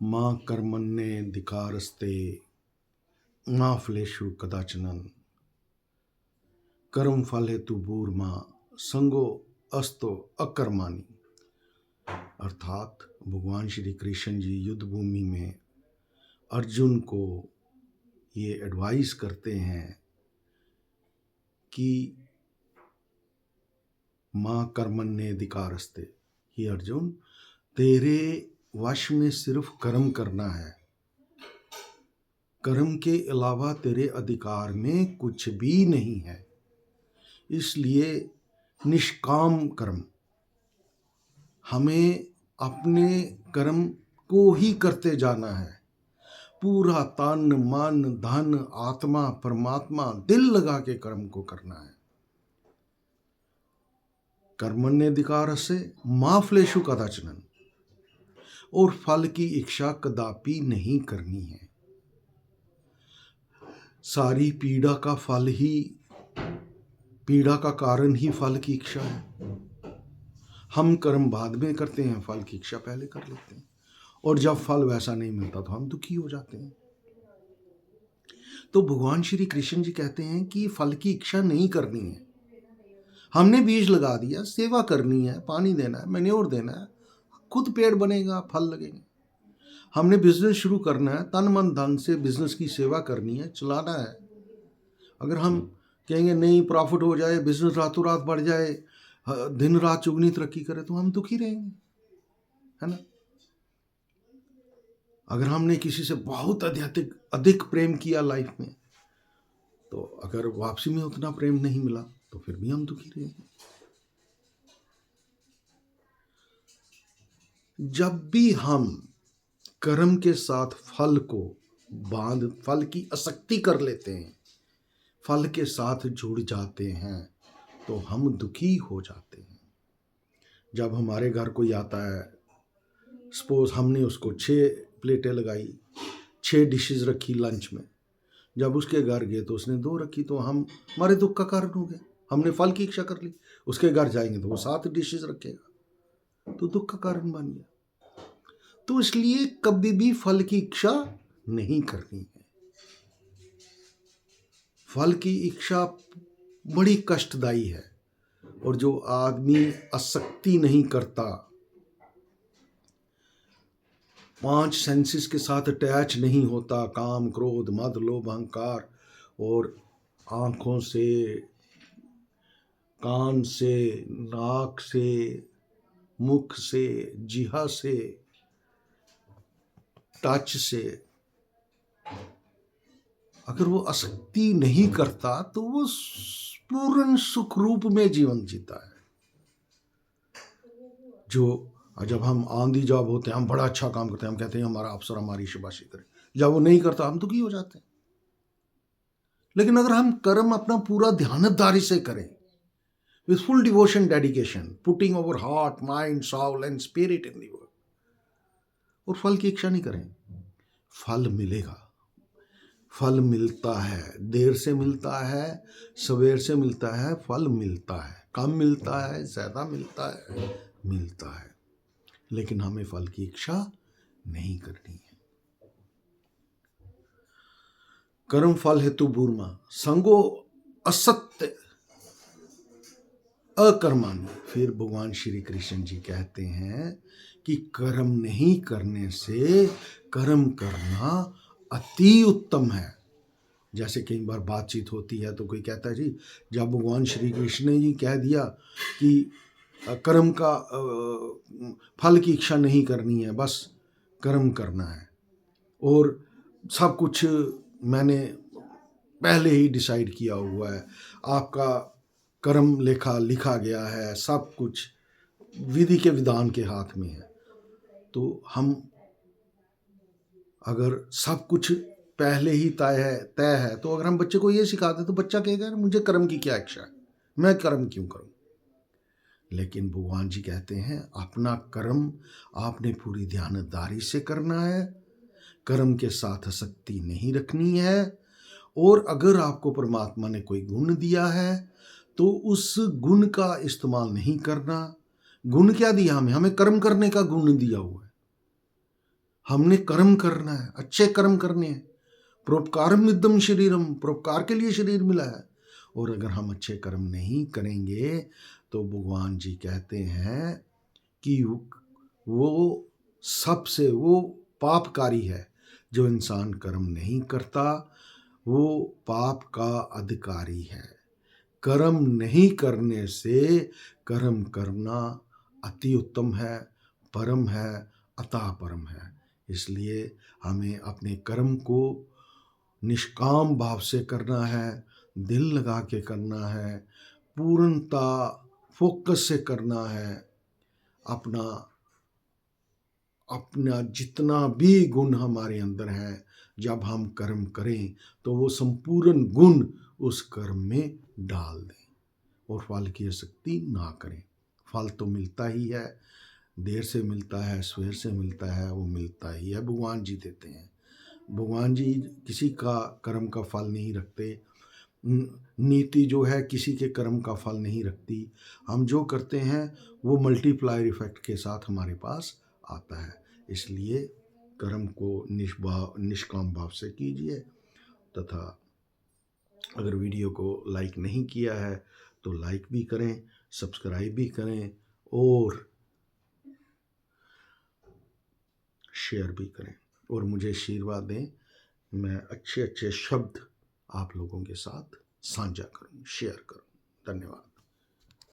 मां कर्मण्येधिकारस्ते मा फलेषु कदाचन कर्म फल हेतु भूर्मा संगो अस्तो अकर्माणी। अर्थात भगवान श्री कृष्ण जी युद्ध भूमि में अर्जुन को ये एडवाइस करते हैं कि मां कर्मण्येधिकारस्ते, ही अर्जुन तेरे वश में सिर्फ कर्म करना है, कर्म के अलावा तेरे अधिकार में कुछ भी नहीं है। इसलिए निष्काम कर्म, हमें अपने कर्म को ही करते जाना है, पूरा तन मन धन आत्मा परमात्मा दिल लगा के कर्म को करना है। कर्मण्येधिकार से मा फलेषु कदाचन, और फल की इच्छा कदापि नहीं करनी है। सारी पीड़ा का फल ही, पीड़ा का कारण ही फल की इच्छा है। हम कर्म बाद में करते हैं, फल की इच्छा पहले कर लेते हैं, और जब फल वैसा नहीं मिलता तो हम दुखी हो जाते हैं। तो भगवान श्री कृष्ण जी कहते हैं कि फल की इच्छा नहीं करनी है। हमने बीज लगा दिया, सेवा करनी है, पानी देना है, मैन्योर देना है, खुद पेड़ बनेगा, फल लगेंगे। हमने बिजनेस शुरू करना है, तन मन धन से बिजनेस की सेवा करनी है, चलाना है। अगर हम कहेंगे नहीं प्रॉफिट हो जाए, बिजनेस रातों रात बढ़ जाए, दिन रात चुगनी तरक्की करे, तो हम दुखी रहेंगे, है ना। अगर हमने किसी से बहुत अधिक प्रेम किया लाइफ में, तो अगर वापसी में उतना प्रेम नहीं मिला तो फिर भी हम दुखी रहेंगे। जब भी हम कर्म के साथ फल को फल की आसक्ति कर लेते हैं, फल के साथ जुड़ जाते हैं, तो हम दुखी हो जाते हैं। जब हमारे घर कोई आता है, सपोज हमने उसको 6 प्लेटें लगाई, 6 डिशेस रखी लंच में, जब उसके घर गए तो उसने 2 रखी, तो हम हमारे दुख का कारण हो गया। हमने फल की इच्छा कर ली, उसके घर जाएंगे तो वो 7 डिशेस रखेगा, तो दुख का कारण बन गया। तो इसलिए कभी भी फल की इच्छा नहीं करनी है। फल की इच्छा बड़ी कष्टदायी है, और जो आदमी आसक्ति नहीं करता, 5 सेंसेस के साथ अटैच नहीं होता, काम क्रोध मद लोभ अहंकार, और आंखों से, कान से, नाक से, मुख से, जिह्वा से, टच से, अगर वो आसक्ति नहीं करता तो वो पूर्ण सुख रूप में जीवन जीता है। जो जब हम ऑन दी जॉब होते हैं, हम बड़ा अच्छा काम करते हैं, हम कहते हैं हमारा अफसर हमारी शाबाशी करे, जब वो नहीं करता हम दुखी हो जाते हैं। लेकिन अगर हम कर्म अपना पूरा ध्यानदारी से करें, with full devotion dedication, putting over heart mind soul and spirit in the work, और फल की इच्छा नहीं करें, फल मिलेगा। फल मिलता है, देर से मिलता है, सवेर से मिलता है, फल मिलता है, कम मिलता है, ज्यादा मिलता है, मिलता है। लेकिन हमें फल की इच्छा नहीं करनी है। कर्म फल हेतु भूर्मा संगो असत्य अकर्माणी। फिर भगवान श्री कृष्ण जी कहते हैं कि कर्म नहीं करने से कर्म करना अति उत्तम है। जैसे कई बार बातचीत होती है तो कोई कहता है जी, जब भगवान श्री कृष्ण ने जी कह दिया कि कर्म का फल की इच्छा नहीं करनी है, बस कर्म करना है, और सब कुछ मैंने पहले ही डिसाइड किया हुआ है, आपका कर्म लेखा लिखा गया है, सब कुछ विधि के विधान के हाथ में है, तो हम अगर सब कुछ पहले ही तय है, तो अगर हम बच्चे को ये सिखा दें तो बच्चा कहेगा मुझे कर्म की क्या इच्छा है, मैं कर्म क्यों करूं। लेकिन भगवान जी कहते हैं अपना कर्म आपने पूरी ध्यानदारी से करना है, कर्म के साथ आसक्ति नहीं रखनी है, और अगर आपको परमात्मा ने कोई गुण दिया है तो उस गुण का इस्तेमाल नहीं करना। गुण क्या दिया हमें? हमें कर्म करने का गुण दिया हुआ है। हमने कर्म करना है, अच्छे कर्म करने हैं। परोपकारम इदम शरीरम, परोपकार के लिए शरीर मिला है। और अगर हम अच्छे कर्म नहीं करेंगे तो भगवान जी कहते हैं कि वो सबसे वो पापकारी है। जो इंसान कर्म नहीं करता वो पाप का अधिकारी है। कर्म नहीं करने से कर्म करना अति उत्तम है, परम है, अतः परम है। इसलिए हमें अपने कर्म को निष्काम भाव से करना है, दिल लगा के करना है, पूर्णता फोकस से करना है। अपना अपना जितना भी गुण हमारे अंदर है, जब हम कर्म करें तो वो संपूर्ण गुण उस कर्म में डाल दें और फल की आसक्ति ना करें। फल तो मिलता ही है, देर से मिलता है, सवेर से मिलता है, वो मिलता ही है, भगवान जी देते हैं। भगवान जी किसी का कर्म का फल नहीं रखते। नीति जो है किसी के कर्म का फल नहीं रखती। हम जो करते हैं वो मल्टीप्लायर इफेक्ट के साथ हमारे पास आता है। इसलिए कर्म को निष्काम भाव से कीजिए। तथा अगर वीडियो को लाइक नहीं किया है तो लाइक भी करें, सब्सक्राइब भी करें और शेयर भी करें और मुझे आशीर्वाद दें। मैं अच्छे अच्छे शब्द आप लोगों के साथ साझा करूं, शेयर करूं। धन्यवाद।